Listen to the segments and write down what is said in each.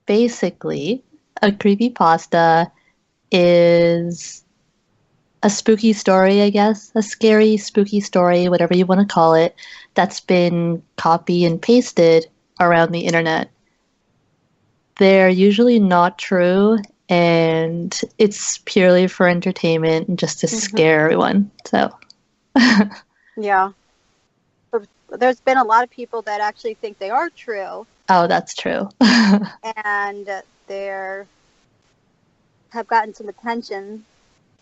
basically, a creepypasta is a spooky story, I guess. A scary, spooky story, whatever you want to call it, that's been copy and pasted around the internet. They're usually not true, and it's purely for entertainment and just to scare everyone. So, yeah. There's been a lot of people that actually think they are true. Oh, that's true. And they have gotten some attention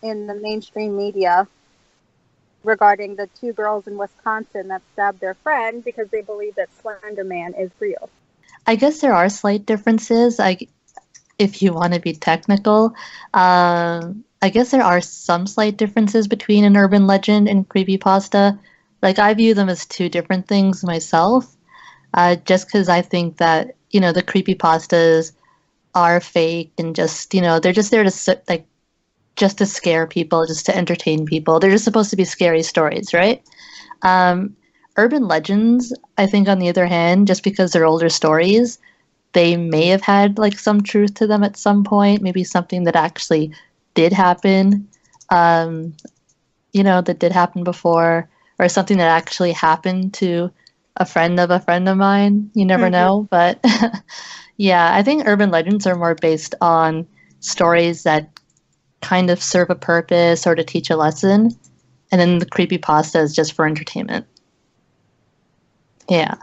in the mainstream media regarding the 2 girls in Wisconsin that stabbed their friend because they believe that Slender Man is real. I guess there are slight differences. If you want to be technical, I guess there are some slight differences between an urban legend and creepypasta. Like, I view them as 2 different things myself, just because I think that, the creepypastas are fake and just, they're just there to, just to scare people, just to entertain people. They're just supposed to be scary stories, right? Urban legends, I think, on the other hand, just because they're older stories, they may have had, some truth to them at some point, maybe something that actually did happen, that did happen before, or something that actually happened to a friend of mine. You never know. But yeah, I think urban legends are more based on stories that kind of serve a purpose or to teach a lesson. And then the creepypasta is just for entertainment. Yeah.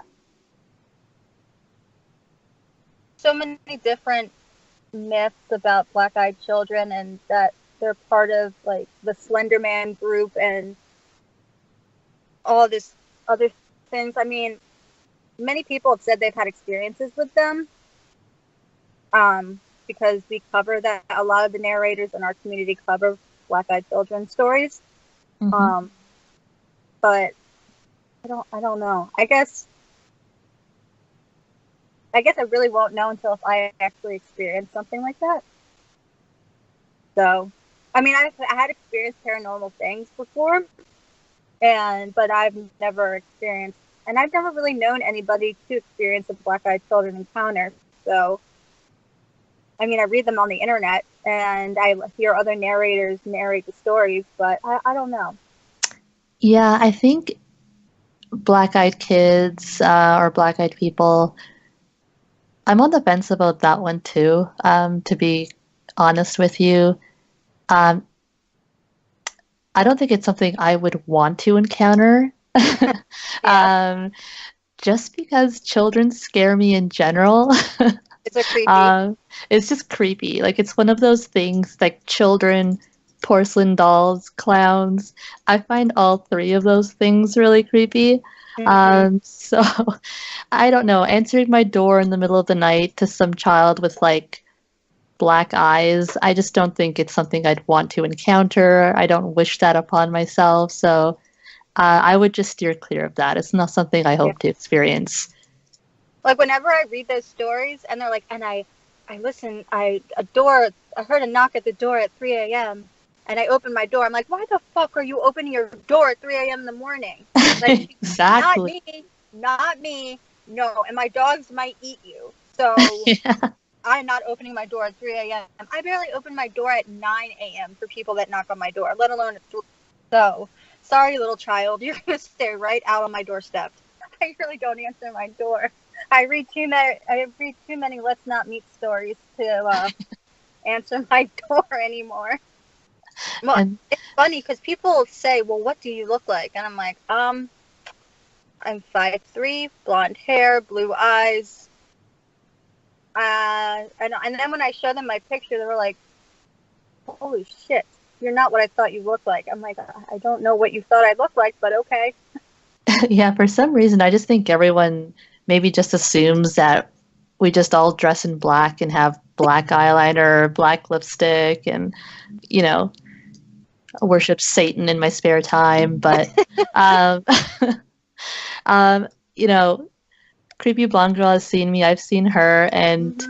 So many different myths about black-eyed children and that they're part of the Slender Man group and all this other things. I mean, many people have said they've had experiences with them because we cover that. A lot of the narrators in our community cover black-eyed children stories. But I don't know. I guess I really won't know until if I actually experience something like that. So, I mean, I had experienced paranormal things before, but I've never experienced, and I've never really known anybody to experience a black-eyed children encounter. So, I mean, I read them on the internet, and I hear other narrators narrate the stories, but I don't know. Yeah, I think black-eyed kids or black-eyed people, I'm on the fence about that one too, to be honest with you. I don't think it's something I would want to encounter. Just because children scare me in general. It's a creepy. It's just creepy. It's one of those things like children, porcelain dolls, clowns. I find all 3 of those things really creepy. So I don't know, answering my door in the middle of the night to some child with black eyes, I just don't think it's something I'd want to encounter. I don't wish that upon myself. So I would just steer clear of that. It's not something I hope to experience. Whenever I read those stories and they're and I heard a knock at the door at 3 a.m. and I opened my door. I'm like, why the fuck are you opening your door at 3 a.m. in the morning? Exactly. Not me. No, and my dogs might eat you. So I'm not opening my door at 3 a.m. I barely open my door at 9 a.m. for people that knock on my door, let alone at 3. So, sorry, little child. You're going to stay right out on my doorstep. I really don't answer my door. I read too many Let's Not Meet stories to answer my door anymore. Well, it's funny because people say, well, what do you look like? And I'm like, I'm 5'3", blonde hair, blue eyes. And then when I show them my picture, they were like, holy shit, you're not what I thought you looked like. I'm like, I don't know what you thought I looked like, but okay. Yeah, for some reason, I just think everyone maybe just assumes that we just all dress in black and have black eyeliner, black lipstick, and, worship Satan in my spare time. But, Creepy Blonde Girl has seen me, I've seen her, and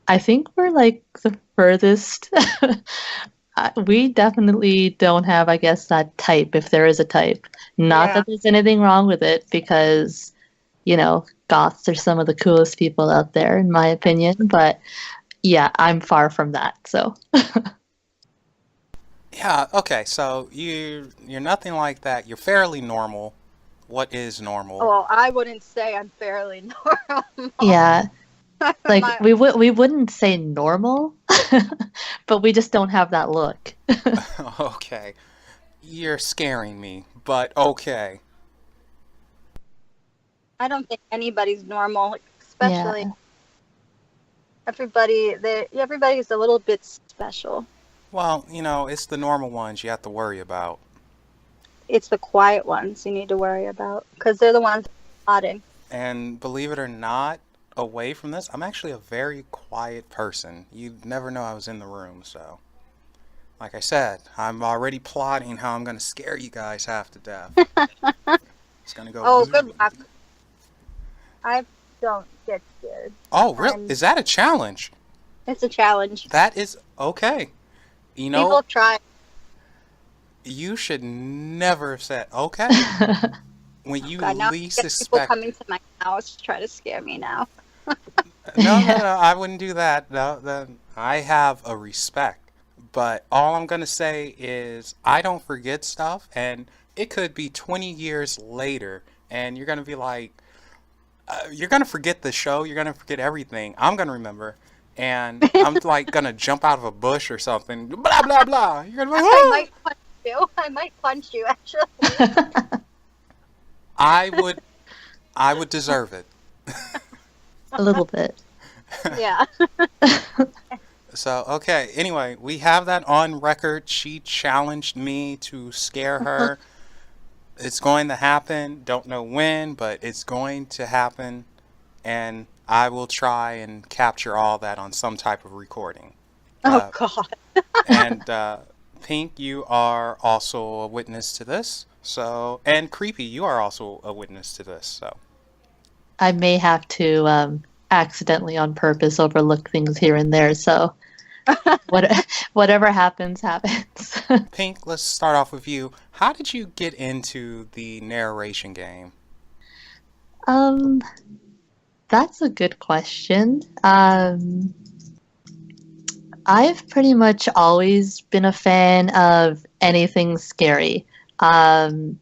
I think we're the furthest. We definitely don't have, I guess, that type, if there is a type. Not that there's anything wrong with it, because, goths are some of the coolest people out there, in my opinion. But yeah, I'm far from that. So Yeah, okay, so you're nothing like that. You're fairly normal. What is normal? Well, I wouldn't say I'm fairly normal. yeah, like My- we wouldn't say normal, but we just don't have that look. Okay. You're scaring me, but okay. I don't think anybody's normal, Yeah. especially everybody's a little bit special. Well, it's the normal ones you have to worry about. It's the quiet ones you need to worry about because they're the ones plotting. And believe it or not, away from this, I'm actually a very quiet person. You'd never know I was in the room, so. Like I said, I'm already plotting how I'm going to scare you guys half to death. It's going to go... Oh, good luck. I don't get scared. Oh, really? Is that a challenge? It's a challenge. That is... Okay. People try. You should never have said, okay. When you God, now least I get suspect... people coming to my house to try to scare me now. No, I wouldn't do that. No, I have a respect. But all I'm going to say is I don't forget stuff, and it could be 20 years later, and you're going to be like, you're going to forget the show, you're going to forget everything. I'm going to remember, and I'm like going to jump out of a bush or something, blah, blah, blah. You're going to be like, oh! I might punch you, actually. I would deserve it. A little bit. Yeah. So, okay, anyway, we have that on record. She challenged me to scare her. It's going to happen. Don't know when, but it's going to happen. And I will try and capture all that on some type of recording. Oh, God. And Pink, you are also a witness to this. So, and Creepy, you are also a witness to this. So, I may have to accidentally on purpose overlook things here and there. So whatever happens, happens. Pink, let's start off with you. How did you get into the narration game? That's a good question. I've pretty much always been a fan of anything scary. I'd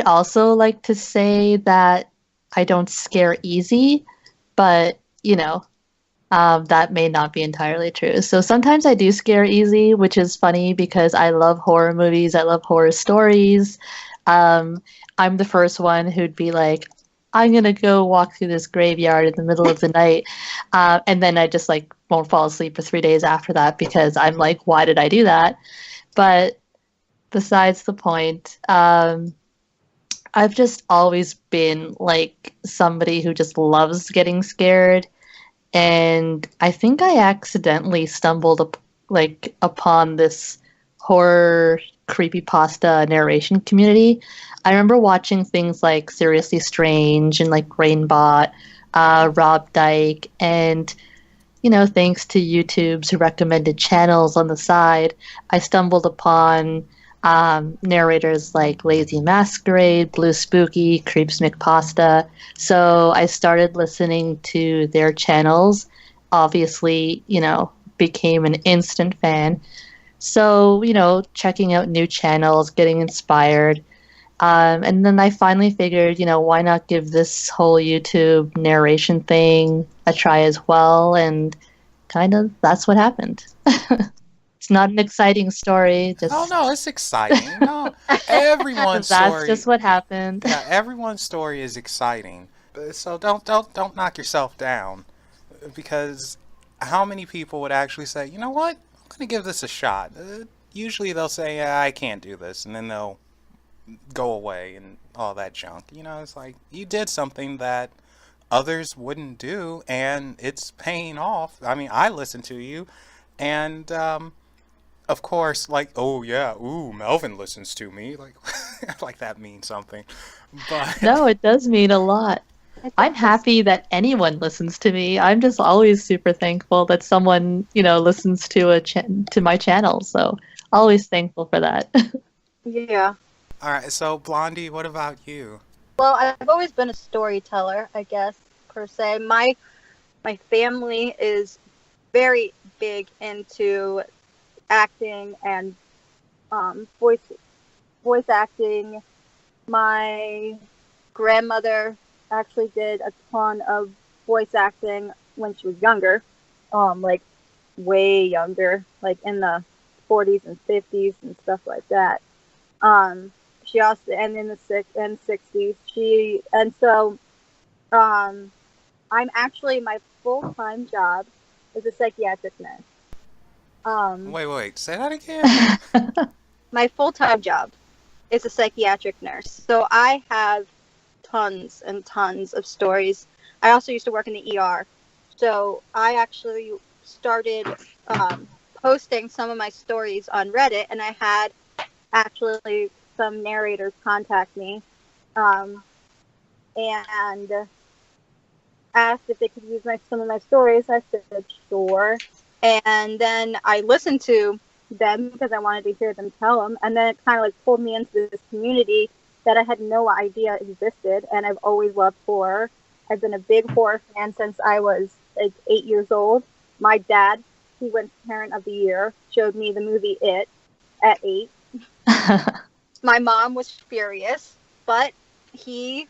also like to say that I don't scare easy, but, that may not be entirely true. So sometimes I do scare easy, which is funny because I love horror movies. I love horror stories. I'm the first one who'd be like, I'm going to go walk through this graveyard in the middle of the night. And then I just won't fall asleep for 3 days after that because I'm like, why did I do that? But besides the point, I've just always been somebody who just loves getting scared. And I think I accidentally stumbled upon this horror CreepyPasta narration community. I remember watching things like Seriously Strange and Rainbot, Rob Dyke, and thanks to YouTube's recommended channels on the side, I stumbled upon narrators like Lazy Masquerade, Blue Spooky, CreepyPasta. So I started listening to their channels. Obviously, became an instant fan. So, checking out new channels, getting inspired. And then I finally figured, why not give this whole YouTube narration thing a try as well? And kind of that's what happened. It's not an exciting story. Oh no, it's exciting. No, everyone's that's story. Just what happened. Yeah, everyone's story is exciting. So don't knock yourself down, because how many people would actually say, you know what, I'm gonna give this a shot. Usually they'll say, yeah, I can't do this, and then they'll go away and all that junk. It's like you did something that others wouldn't do, and it's paying off. I mean, I listened to you, and of course, oh yeah, ooh, Melvin listens to me, like that means something. But no, it does mean a lot. I'm happy that anyone listens to me. I'm just always super thankful that someone, listens to to my channel. So always thankful for that. Yeah. All right, so Blondie, what about you? Well, I've always been a storyteller, I guess, per se. My family is very big into acting and voice acting. My grandmother actually did a ton of voice acting when she was younger, like way younger, like in the 40s and 50s and stuff like that. She also, and in the 60s, I'm actually, my full-time job is a psychiatric nurse. Wait, say that again? My full-time job is a psychiatric nurse. So I have tons and tons of stories. I also used to work in the ER. So I actually started posting some of my stories on Reddit, and I had actually some narrators contact me and asked if they could use some of my stories. I said sure. And then I listened to them because I wanted to hear them tell them. And then it kind of like pulled me into this community that I had no idea existed. And I've always loved horror. I've been a big horror fan since I was like 8 years old. My dad, he wins Parent of the Year, showed me the movie It at 8. My mom was furious, but he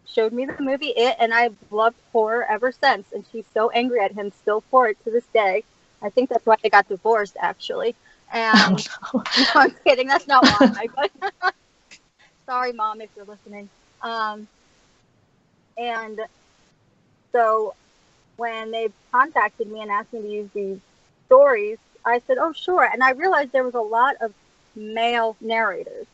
showed me the movie It, and I've loved horror ever since. And she's so angry at him still for it to this day. I think that's why they got divorced, actually. And no, I'm kidding. That's not why. But sorry, Mom, if you're listening. And so when they contacted me and asked me to use these stories, I said, oh, sure. And I realized there was a lot of male narrators.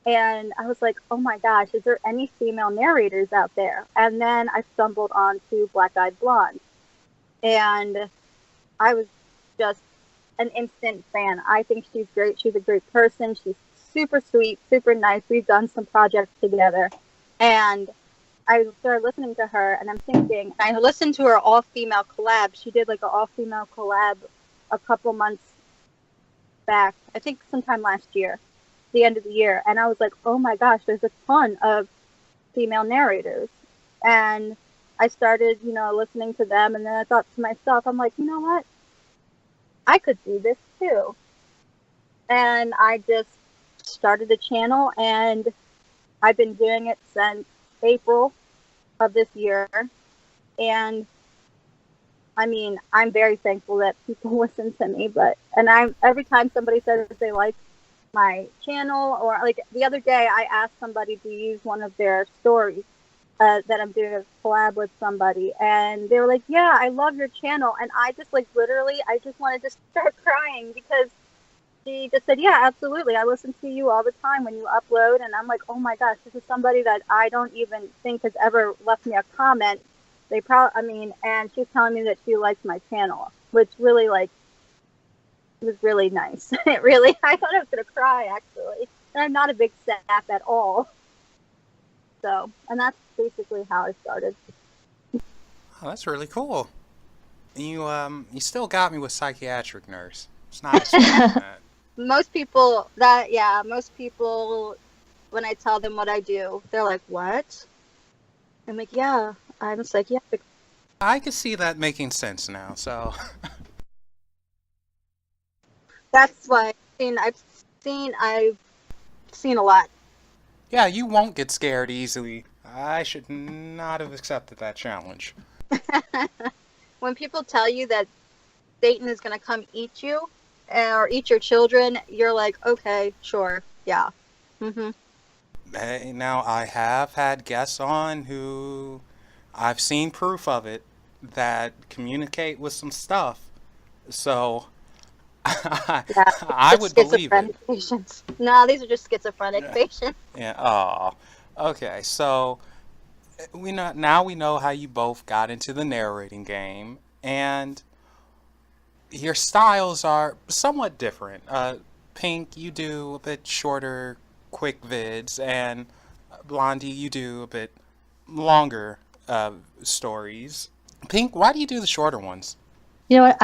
And I was like, oh my gosh, is there any female narrators out there? And then I stumbled onto Black Eyed Blonde. And I was just an instant fan. I think she's great. She's a great person. She's super sweet, super nice. We've done some projects together. And I started listening to her, and I'm thinking, I listened to her all-female collab. She did like an all-female collab a couple months back, I think sometime last year, the end of the year. And I was like, oh my gosh, there's a ton of female narrators. And I started, listening to them, and then I thought to myself, I'm like, you know what? I could do this too. And I just started a channel, and I've been doing it since April of this year. And I mean, I'm very thankful that people listen to me, and every time somebody says they like my channel, or like the other day I asked somebody to use one of their stories that I'm doing a collab with somebody, and they were like, yeah, I love your channel. And I just like literally I just wanted to start crying, because she just said, yeah, absolutely, I listen to you all the time when you upload. And I'm like, oh my gosh, this is somebody that I don't even think has ever left me a comment. And she's telling me that she likes my channel, which really was really nice. I thought I was going to cry, actually. And I'm not a big sap at all. So, and that's basically how I started. Oh, that's really cool. You still got me with psychiatric nurse. It's not that. Most people, when I tell them what I do, they're like, what? I'm like, yeah, I'm a psychiatric. I can see that making sense now, so. That's why I've seen a lot. Yeah, you won't get scared easily. I should not have accepted that challenge. When people tell you that Satan is going to come eat you or eat your children, you're like, okay, sure, yeah. Mm-hmm. Hey, now, I have had guests on who I've seen proof of it that communicate with some stuff. So I would believe it. Patients. No, these are just schizophrenic patients. Yeah. Oh. Okay. So we know how you both got into the narrating game, and your styles are somewhat different. Pink, you do a bit shorter, quick vids, and Blondie, you do a bit longer stories. Pink, why do you do the shorter ones? You know what?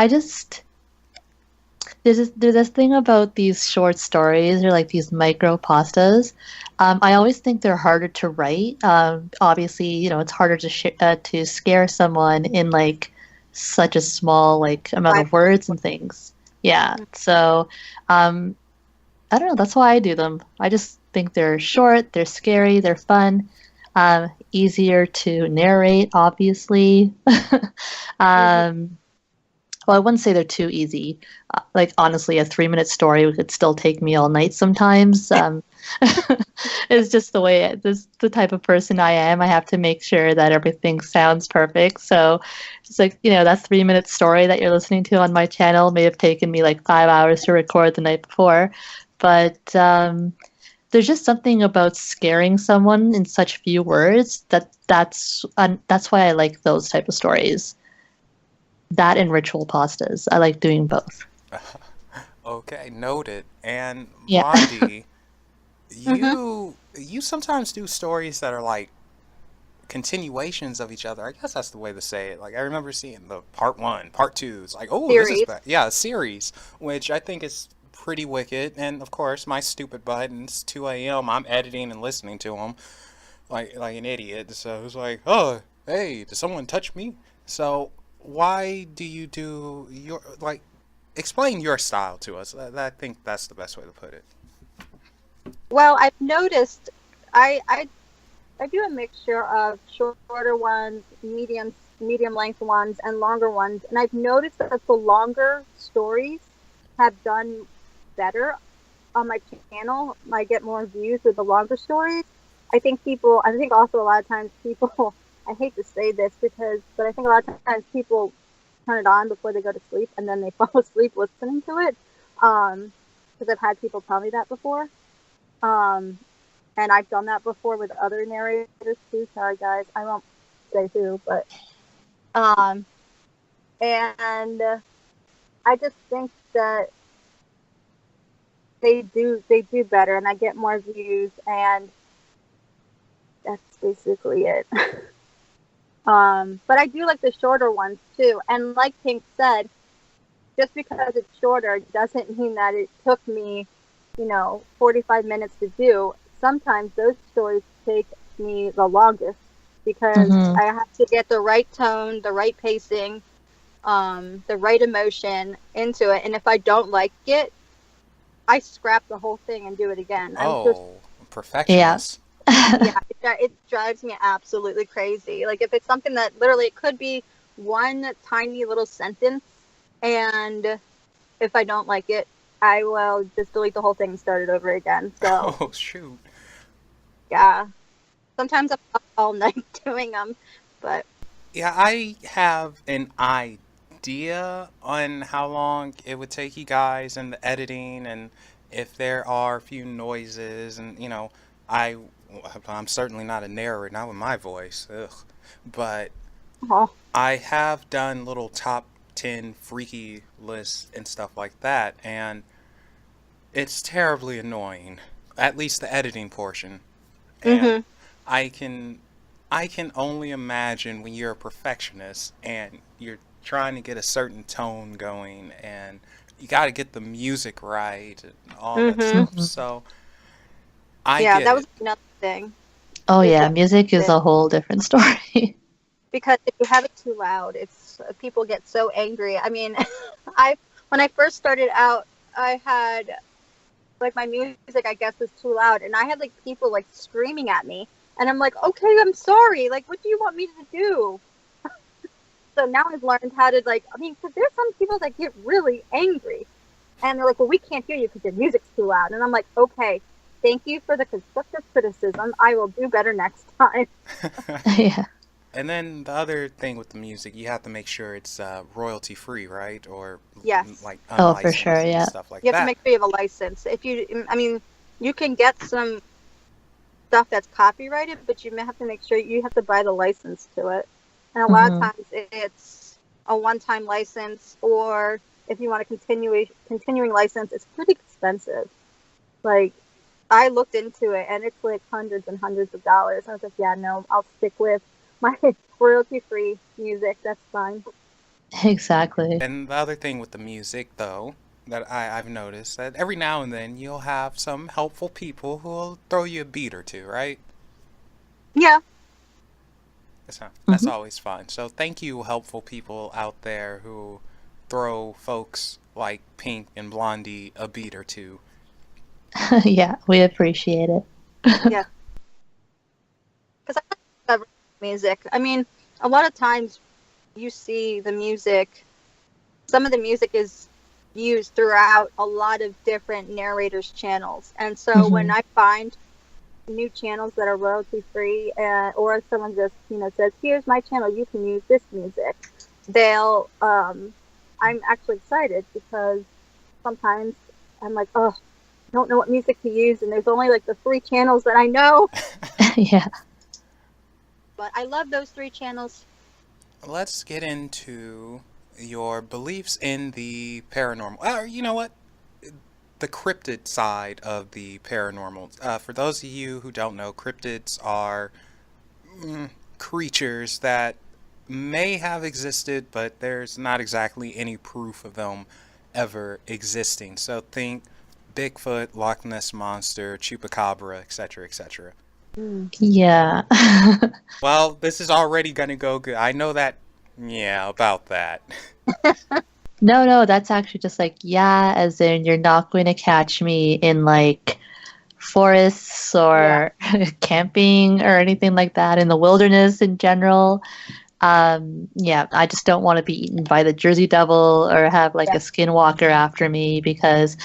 There's this thing about these short stories or like these micro pastas. I always think they're harder to write. Obviously, it's harder to scare someone in like such a small like amount of words and things. Yeah. So, I don't know. That's why I do them. I just think they're short, they're scary, they're fun, easier to narrate, obviously. um, well, I wouldn't say they're too easy. Like honestly, a 3-minute story could still take me all night sometimes. It's just this the type of person I am. I have to make sure that everything sounds perfect. So, just like that 3-minute story that you're listening to on my channel may have taken me like 5 hours to record the night before, but there's just something about scaring someone in such few words that's why I like those type of stories. That and ritual pastas. I like doing both. Okay, noted. And Yeah. Blondie, you sometimes do stories that are like continuations of each other. I guess that's the way to say it. Like I remember seeing the part 1, part 2. It's like, oh, this is Series. bad. Yeah, a series, which I think is pretty wicked. And of course, my stupid butt, and it's 2 a.m. I'm editing and listening to them like an idiot. So it's like, oh, hey, did someone touch me? So why do you do your like? Explain your style to us. I think that's the best way to put it. Well, I've noticed I do a mixture of shorter ones, medium length ones, and longer ones. And I've noticed that the longer stories have done better on my channel. I get more views with the longer stories. I think also a lot of times people, I hate to say this but I think a lot of times people turn it on before they go to sleep and then they fall asleep listening to it. Because I've had people tell me that before. And I've done that before with other narrators too. Sorry guys, I won't say who, but and I just think that they do better, and I get more views, and that's basically it. But I do like the shorter ones too, and like Pink said, just because it's shorter doesn't mean that it took me 45 minutes to do. Sometimes those stories take me the longest because I have to get the right tone, the right pacing, the right emotion into it. And if I don't like it, I scrap the whole thing and do it again. Perfectionist. Yeah, it drives me absolutely crazy. Like if it's something that literally it could be one tiny little sentence, and if I don't like it, I will just delete the whole thing and start it over again. So, oh shoot. Yeah. Sometimes I'm up all night doing them, but yeah, I have an idea on how long it would take you guys in the editing, and if there are a few noises, and I'm certainly not a narrator, not with my voice, but I have done little top 10 freaky lists and stuff like that, and it's terribly annoying, at least the editing portion. And I can only imagine when you're a perfectionist and you're trying to get a certain tone going, and you got to get the music right and all that stuff. So that was another thing. Oh yeah, music is a whole different story. Because if you have it too loud, people get so angry. I mean, when I first started out, I had like my music, I guess, was too loud, and I had like people like screaming at me, and I'm like, okay, I'm sorry. Like, what do you want me to do? So now I've learned how to because there's some people that get really angry, and they're like, well, we can't hear you because your music's too loud, and I'm like, okay, thank you for the constructive criticism. I will do better next time. Yeah. And then the other thing with the music, you have to make sure it's royalty free, right? Or like unlicensed for sure, yeah. and stuff like that. You have to make sure you have a license. You can get some stuff that's copyrighted, but you may have to make sure you have to buy the license to it. And a lot of times it's a one-time license, or if you want a continuing license, it's pretty expensive. Like, I looked into it, and it's like hundreds and hundreds of dollars. I was like, yeah, no, I'll stick with my royalty-free music. That's fine. Exactly. And the other thing with the music, though, that I've noticed that every now and then you'll have some helpful people who will throw you a beat or two, right? Yeah. That's always fun. So thank you, helpful people out there who throw folks like Pink and Blondie a beat or two. Yeah, we appreciate it. Yeah. Because I love music. I mean, a lot of times you see the music, some of the music is used throughout a lot of different narrators' channels. And so when I find new channels that are royalty free, or someone just says, here's my channel, you can use this music, they'll I'm actually excited, because sometimes I'm like, oh, I don't know what music to use, and there's only like the 3 channels that I know. Yeah, but I love those 3 channels. Let's get into your beliefs in the paranormal. You know what? The cryptid side of the paranormal. For those of you who don't know, cryptids are creatures that may have existed, but there's not exactly any proof of them ever existing. So think Bigfoot, Loch Ness Monster, Chupacabra, etc., etc. yeah. Well, this is already gonna go good. I know that. Yeah, about that. No, that's actually just like, yeah, as in you're not going to catch me in like forests or camping or anything like that, in the wilderness in general. Yeah, I just don't want to be eaten by the Jersey Devil or have like a Skinwalker after me, because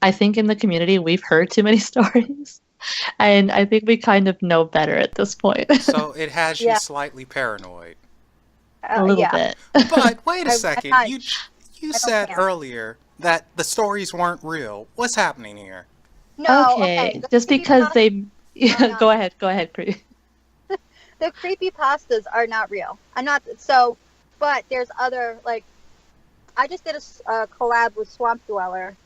I think in the community we've heard too many stories. And I think we kind of know better at this point. So it has you slightly paranoid. A little bit. But wait a second. You said earlier that the stories weren't real. What's happening here? No, okay. Just because they... Yeah, go ahead, Creepy. The creepypastas are not real. I'm not... So, but there's other, like... I just did a collab with Swamp Dweller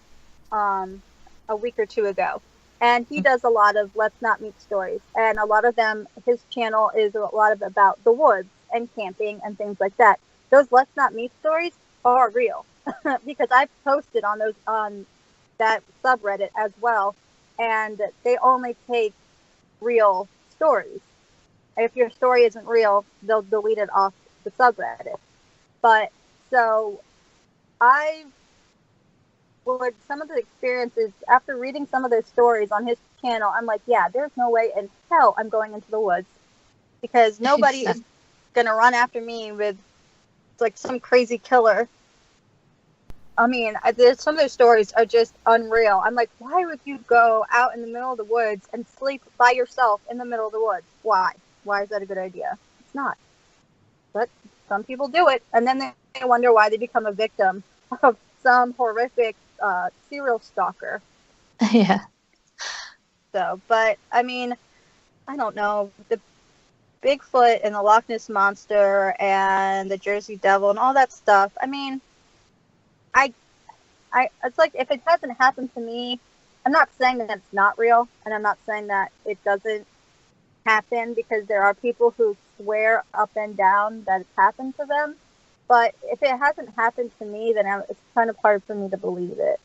a week or 2 ago. And he does a lot of Let's Not Meet stories. And a lot of them, his channel is a lot of about the woods and camping and things like that. Those Let's Not Meet stories are real. Because I've posted on those on that subreddit as well. And they only take real stories. If your story isn't real, they'll delete it off the subreddit. But so some of the experiences, after reading some of those stories on his channel, I'm like, yeah, there's no way in hell I'm going into the woods, because nobody is going to run after me with like some crazy killer. I mean, some of those stories are just unreal. I'm like, why would you go out in the middle of the woods and sleep by yourself in the middle of the woods? Why? Why is that a good idea? It's not. But some people do it, and then they wonder why they become a victim of some horrific serial stalker. Yeah. So, but I mean, I don't know, the Bigfoot and the Loch Ness Monster and the Jersey Devil and all that stuff. I mean, it's like, if it hasn't happened to me, I'm not saying that it's not real, and I'm not saying that it doesn't happen, because there are people who swear up and down that it's happened to them. But if it hasn't happened to me, then it's kind of hard for me to believe it.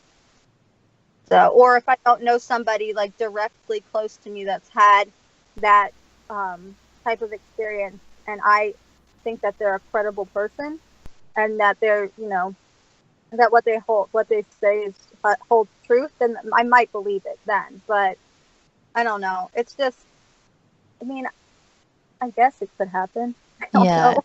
So, or if I don't know somebody like directly close to me that's had that type of experience, and I think that they're a credible person, and that they're, that what they say is holds truth, then I might believe it then. But I don't know. It's just, I mean, I guess it could happen. I don't know.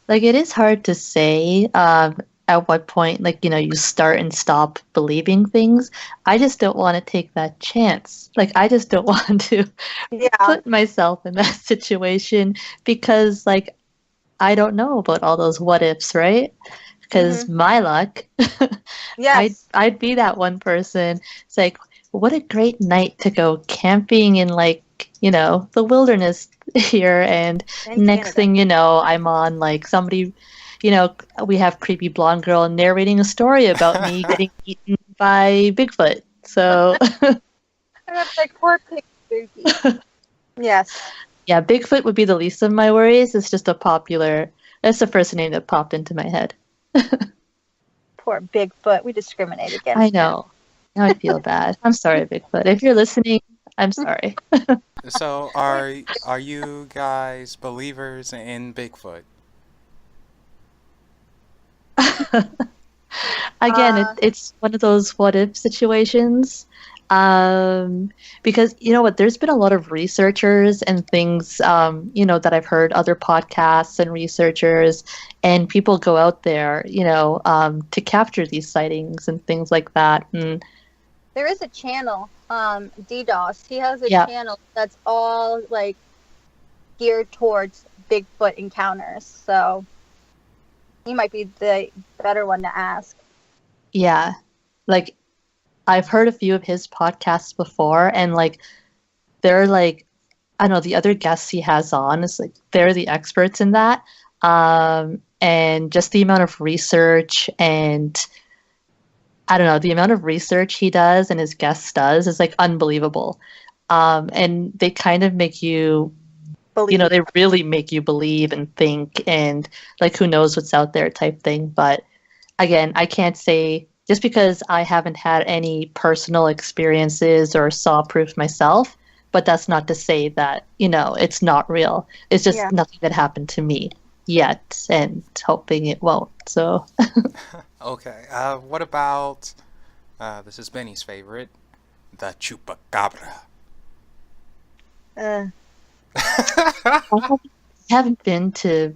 Like, it is hard to say at what point, like, you start and stop believing things. I just don't want to take that chance. Like, I just don't want to put myself in that situation, because, like, I don't know about all those what ifs, right? Because my luck, I'd be that one person. It's like, what a great night to go camping in, like, the wilderness here, and next thing you know, I'm on like somebody, we have Creepy Blonde Girl narrating a story about me getting eaten by Bigfoot. So that's like poor PinkSpooky. Yes. Yeah, Bigfoot would be the least of my worries. It's just that's the first name that popped into my head. Poor Bigfoot. We discriminate against I know. Now I feel bad. I'm sorry, Bigfoot. If you're listening, I'm sorry. So are you guys believers in Bigfoot? Again, it's one of those what if situations. Because you know what, there's been a lot of researchers and things, that I've heard other podcasts and researchers and people go out there, to capture these sightings and things like that. And there is a channel, DDoS. He has a Yeah. channel that's all like geared towards Bigfoot encounters. So he might be the better one to ask. yeah, like I've heard a few of his podcasts before, and like they're like, I don't know, the other guests he has on is like they're the experts in that. And just the amount of research and I don't know, the amount of research he does and his guests does is like unbelievable. And they kind of make you, Believe. they really make you believe and think and like who knows what's out there type thing. But again, I can't say just because I haven't had any personal experiences or saw proof myself, but that's not to say that, it's not real. It's just Yeah. nothing that happened to me yet and hoping it won't. So Okay. What about this is Benny's favorite, the chupacabra. Uh, I haven't been to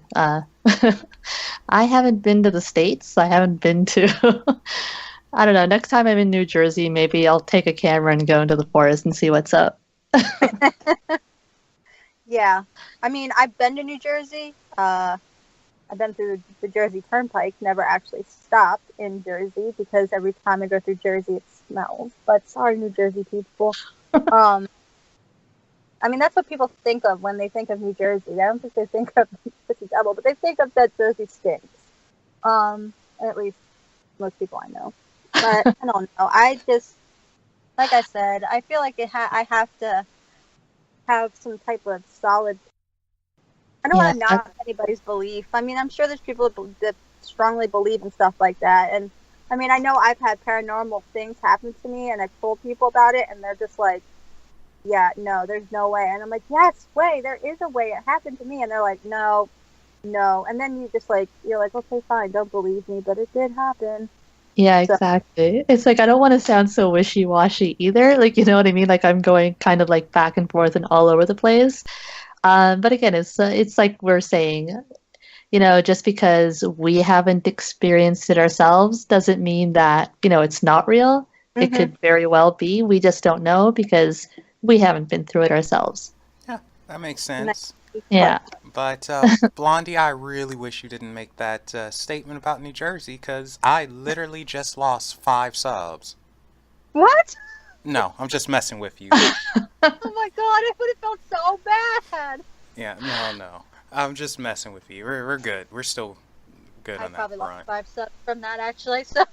I haven't been to the States. I haven't been to I don't know. Next time I'm in New Jersey, maybe I'll take a camera and go into the forest and see what's up. yeah. I mean, I've been to New Jersey. I've been through the Jersey Turnpike, never actually stopped in Jersey because every time I go through Jersey it smells. But sorry, New Jersey people. I mean, that's what people think of when they think of New Jersey. I don't think they think of Mississippi Devil, but they think of that Jersey stinks. At least most people I know. But I don't know. I just, like I said, I feel like I have to have some type of solid. I don't want to knock anybody's belief. I mean, I'm sure there's people that strongly believe in stuff like that. And I mean, I know I've had paranormal things happen to me and I've told people about it and they're just like, yeah, no, there's no way. And I'm like, yes, there is a way. It happened to me. And they're like, no. And then you're like, okay, fine, don't believe me, but it did happen. Yeah, exactly. It's like I don't want to sound so wishy-washy either. Like, you know what I mean? Like I'm going kind of like back and forth and all over the place. But again, it's like we're saying, just because we haven't experienced it ourselves doesn't mean that, it's not real. Mm-hmm. It could very well be. We just don't know because we haven't been through it ourselves. Yeah, that makes sense. Yeah. But Blondie, I really wish you didn't make that statement about New Jersey because I literally just lost 5 subs. What? No, I'm just messing with you. Oh my god, it would have felt so bad. Yeah, no. I'm just messing with you. We're good. We're still good I on that probably front. lost 5 subs from that actually. So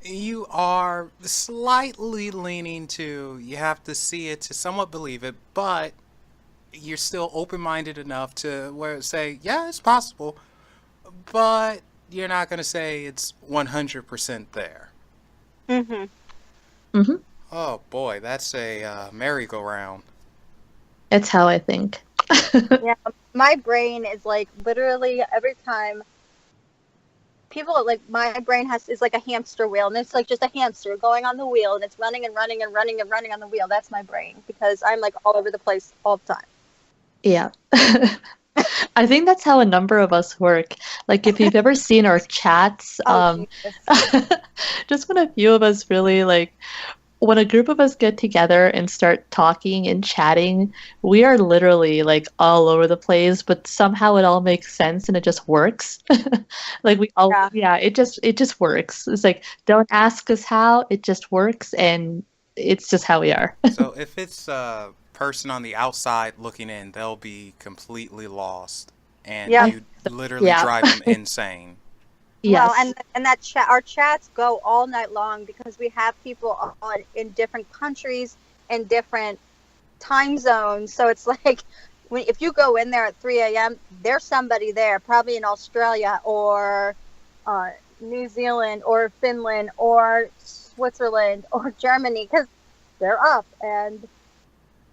You are slightly leaning to you have to see it to somewhat believe it, but you're still open-minded enough to where say, yeah, it's possible, but you're not going to say it's 100% there. Mm-hmm. Oh boy, that's a merry-go-round. It's how I think. Yeah, my brain is like literally every time people like my brain is like a hamster wheel, and it's like just a hamster going on the wheel, and it's running and running and running and running on the wheel. That's my brain because I'm like all over the place all the time. Yeah. I think that's how a number of us work. Like if you've ever seen our chats, just when a few of us really like when a group of us get together and start talking and chatting, we are literally like all over the place, but somehow it all makes sense and it just works. Like we all, it just works. It's like, don't ask us how, it just works and it's just how we are. So if it's a person on the outside looking in, they'll be completely lost and you literally drive them insane. Yes. Well, and that our chats go all night long because we have people in different countries and different time zones. So it's like if you go in there at 3 a.m., there's somebody there, probably in Australia or New Zealand or Finland or Switzerland or Germany, because they're up, and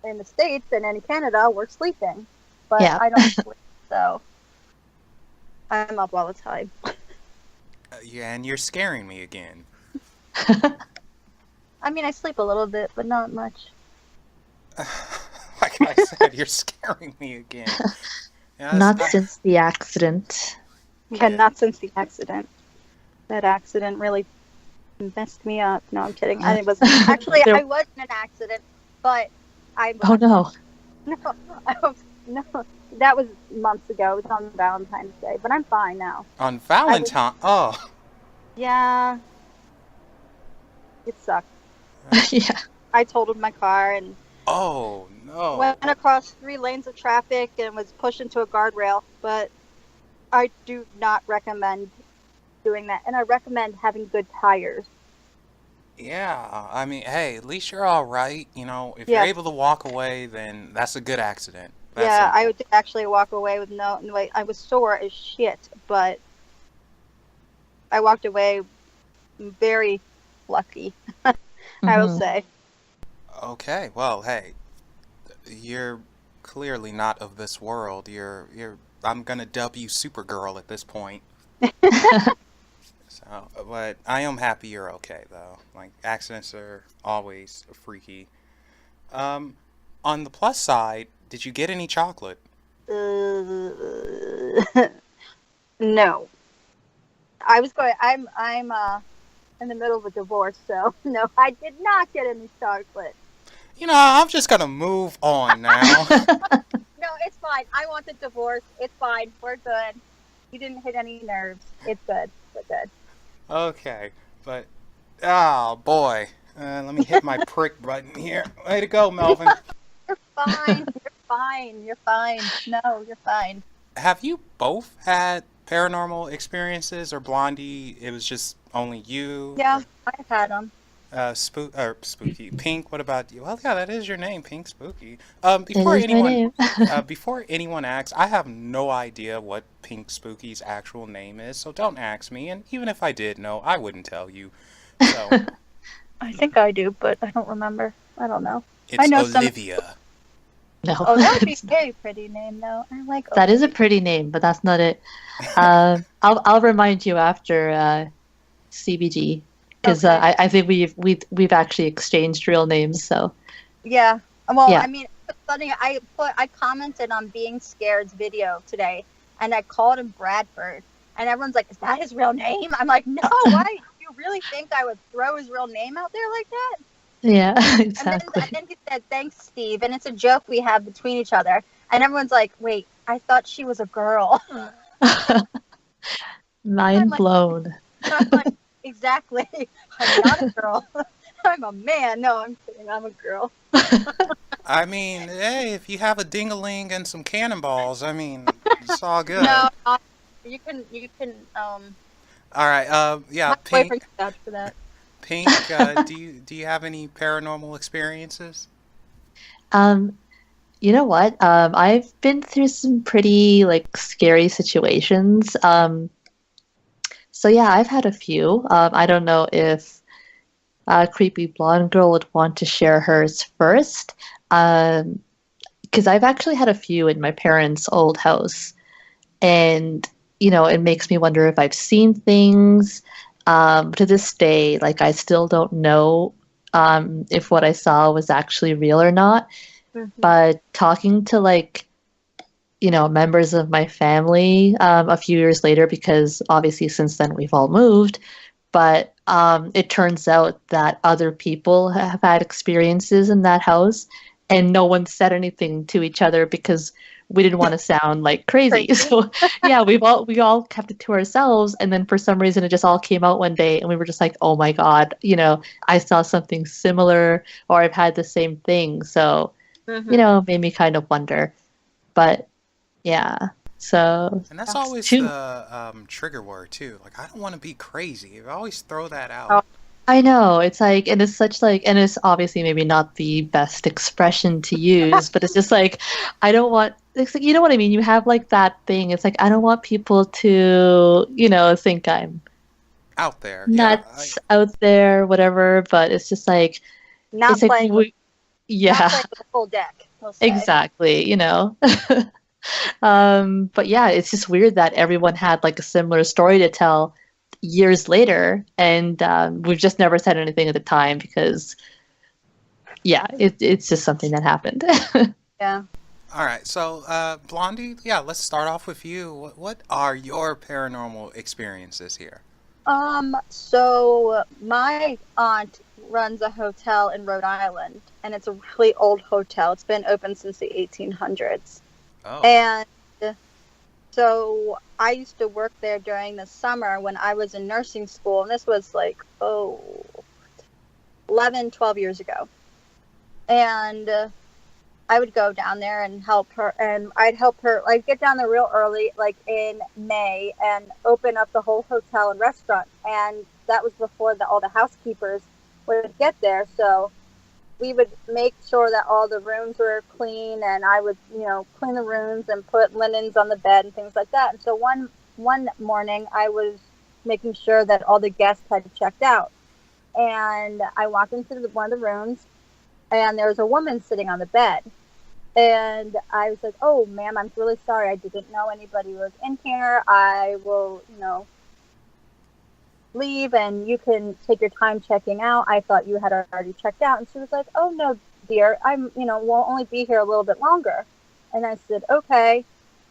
in the States and in Canada we're sleeping, but Yeah. I don't sleep, so I'm up all the time. Yeah, and you're scaring me again. I mean, I sleep a little bit, but not much. Like I said, you're scaring me again. Yeah, Not since the accident. Yeah, not since the accident. That accident really messed me up. No, I'm kidding. And it was actually I was in an accident, but Oh no. No, that was months ago. It was on Valentine's Day, but I'm fine now. On Valentine. Oh. Yeah, it sucked. Yeah. I totaled my car and Oh no. went across 3 lanes of traffic and was pushed into a guardrail. But I do not recommend doing that, and I recommend having good tires. Yeah, I mean, hey, at least you're all right. You know, if Yeah. you're able to walk away, then that's a good accident. That's Yeah, I simple. did actually walk away with I was sore as shit, but I walked away very lucky, I will Mhm. say. Okay, well, hey, you're clearly not of this world. I'm gonna dub you Supergirl at this point. So, but I am happy you're okay, though. Like, accidents are always freaky. Um, on the plus side, did you get any chocolate? No. I'm in the middle of a divorce, so no, I did not get any chocolate. You know, I'm just gonna move on now. No, it's fine. I want the divorce. It's fine. We're good. You didn't hit any nerves. It's good. We're good. Okay, but oh boy, let me hit my prick button here. Way to go, Melvin. You're fine. You're fine. You're fine. No, you're fine. Have you both had paranormal experiences, or Blondie, it was just only you? Yeah, I've had them. Spooky. Pink, what about you? Well, yeah, that is your name, Pink Spooky. It Before is my anyone, name. before anyone asks, I have no idea what Pink Spooky's actual name is, so don't ask me. And even if I did know, I wouldn't tell you. So I think I do, but I don't remember. I don't know. I it's know some. Olivia. No. Oh, that would be a very pretty name, though. I like. That is a pretty name, but that's not it. I'll remind you after CBG because Okay. I think we've actually exchanged real names. So Yeah. Well, Yeah. I mean, it's funny. I commented on Being Scared's video today, and I called him Bradford, and everyone's like, "Is that his real name?" I'm like, "No, why? You really think I would throw his real name out there like that?" yeah, And exactly. then he said, "Thanks, Steve," and it's a joke we have between each other, and everyone's like, "Wait, I thought she was a girl." Mind blown. I'm like, exactly. I'm not a girl. I'm a man. No, I'm kidding. I'm a girl. I mean, hey, if you have a ding-a-ling and some cannonballs, I mean, it's all good. No, you can. All right, yeah, My Pink. boyfriend can vouch for that. Pink, do you have any paranormal experiences? You know what? I've been through some pretty like scary situations. So yeah, I've had a few. I don't know if Creepy Blonde Girl would want to share hers first. Because I've actually had a few in my parents' old house. And, you know, it makes me wonder if I've seen things. To this day, like, I still don't know if what I saw was actually real or not. Mm-hmm. But talking to, like, you know, members of my family a few years later, because obviously since then we've all moved, but it turns out that other people have had experiences in that house, and no one said anything to each other because we didn't want to sound like crazy. Crazy. So yeah, we all kept it to ourselves, and then for some reason it just all came out one day, and we were just like, oh my god, you know, I saw something similar, or I've had the same thing. So Mm-hmm. you know, it made me kind of wonder. But yeah, so And that's always two. the trigger word too. Like, I don't want to be crazy. I always throw that Oh, out. I know. It's like, and it's such like, and it's obviously maybe not the best expression to use, but it's just like, I don't want, it's like, you know what I mean? You have like that thing. It's like, I don't want people to, think I'm Out there, yeah. nuts out there, whatever. But it's just like, Not it's like, playing with, yeah, not playing with the full deck. We'll say. exactly, But yeah, it's just weird that everyone had like a similar story to tell years later, and we've just never said anything at the time because, yeah, it's just something that happened. Yeah. All right, so Blondie, yeah, let's start off with you. What are your paranormal experiences here? So my aunt runs a hotel in Rhode Island, and it's a really old hotel. It's been open since the 1800s. Oh. And so I used to work there during the summer when I was in nursing school, and this was like, 11, 12 years ago. And I would go down there and help her, and I'd help her, like, get down there real early, like in May, and open up the whole hotel and restaurant. And that was before all the housekeepers would get there, so we would make sure that all the rooms were clean, and I would, clean the rooms and put linens on the bed and things like that. And so one morning I was making sure that all the guests had checked out. And I walked into one of the rooms, and there was a woman sitting on the bed. And I was like, "Oh, ma'am, I'm really sorry. I didn't know anybody was in here. I will, leave, and you can take your time checking out. I thought you had already checked out." And she was like, "Oh, no, dear. We'll only be here a little bit longer." And I said, "Okay."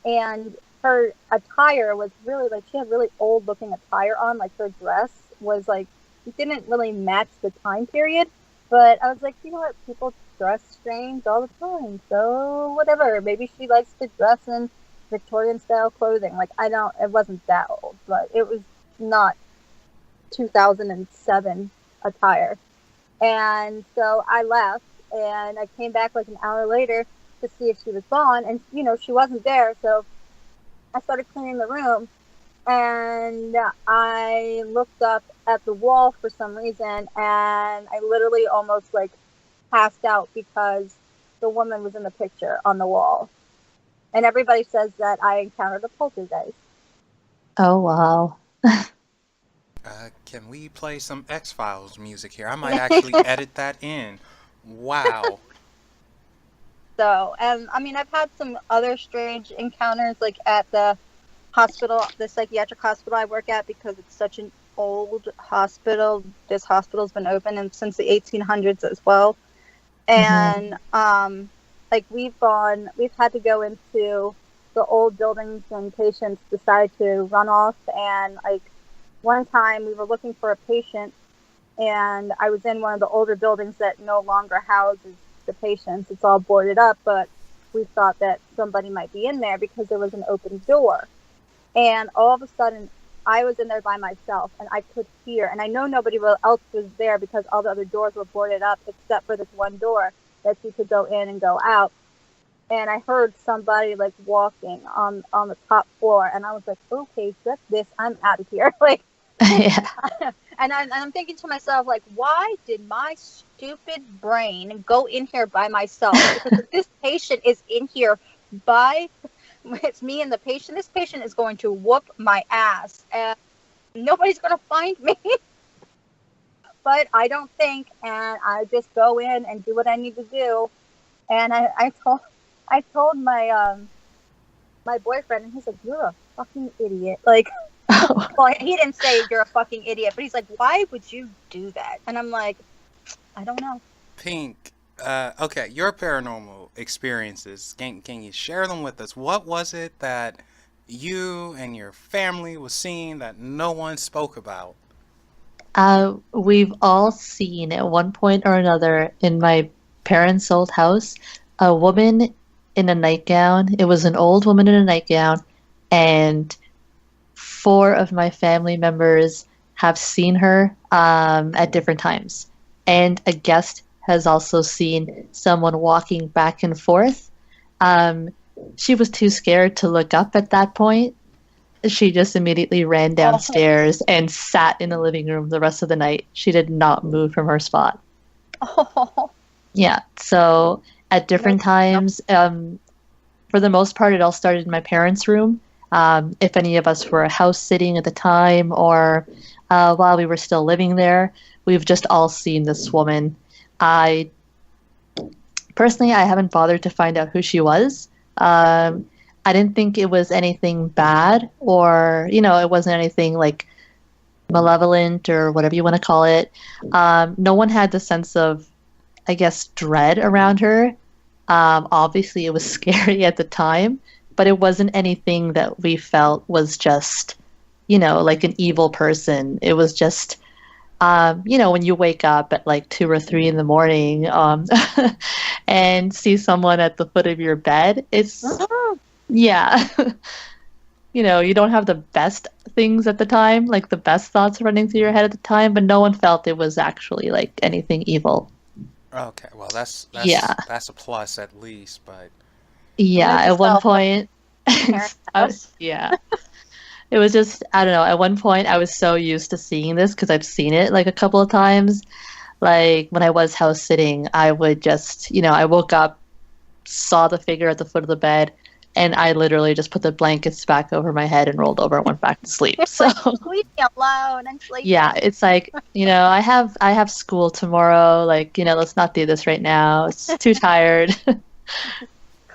And her attire was really, like, she had really old looking attire on. Like, her dress was like, it didn't really match the time period. But I was like, you know what? People dress strange all the time. So whatever. Maybe she likes to dress in Victorian style clothing. Like, it wasn't that old, but it was not 2007 attire. And so I left, and I came back like an hour later to see if she was gone, and she wasn't there. So I started cleaning the room, and I looked up at the wall for some reason, and I literally almost like passed out because the woman was in the picture on the wall. And everybody says that I encountered a poltergeist. Oh, wow. Can we play some X-Files music here? I might actually edit that in. Wow. So, and I mean, I've had some other strange encounters, like at the hospital, the psychiatric hospital I work at, because it's such an old hospital. This hospital's been open since the 1800s as well. And like we've had to go into the old buildings when patients decide to run off. And like one time we were looking for a patient, and I was in one of the older buildings that no longer houses the patients. It's all boarded up, but we thought that somebody might be in there because there was an open door. And all of a sudden, I was in there by myself, and I could hear, and I know nobody else was there because all the other doors were boarded up except for this one door that you could go in and go out. And I heard somebody like walking on the top floor, and I was like, okay, just this, I'm out of here. Like, Yeah. and I'm thinking to myself, like, why did my stupid brain go in here by myself? Because if this patient is in here it's me and the patient, this patient is going to whoop my ass, and nobody's going to find me. But I don't think, and I just go in and do what I need to do. And I told my my boyfriend, and he's like, "You're a fucking idiot." Like, well, he didn't say you're a fucking idiot, but he's like, "Why would you do that?" And I'm like, I don't know. Pink, okay, your paranormal experiences, can you share them with us? What was it that you and your family was seeing that no one spoke about? We've all seen at one point or another in my parents' old house a woman in a nightgown. It was an old woman in a nightgown, and 4 of my family members have seen her at different times. And a guest has also seen someone walking back and forth. She was too scared to look up at that point, She just immediately ran downstairs and sat in the living room the rest of the night. She did not move from her spot. Oh. Yeah. So at different times, for the most part, it all started in my parents' room. If any of us were house sitting at the time or while we were still living there, we've just all seen this woman. Personally, I haven't bothered to find out who she was. I didn't think it was anything bad or, it wasn't anything like malevolent or whatever you want to call it. No one had the sense of, I guess, dread around her. Obviously, it was scary at the time, but it wasn't anything that we felt was just, like an evil person. It was just, when you wake up at like 2 or 3 in the morning and see someone at the foot of your bed, it's, yeah. You don't have the best things at the time, like the best thoughts running through your head at the time, but no one felt it was actually like anything evil. Okay, well that's a plus at least, but yeah, at one point, yeah, it was just, I don't know. At one point, I was so used to seeing this because I've seen it like a couple of times. Like when I was house sitting, I would just, I woke up, saw the figure at the foot of the bed, and I literally just put the blankets back over my head and rolled over and went back to sleep. So leave me alone and sleep. Yeah, it's like, I have school tomorrow. Like, let's not do this right now. It's too tired.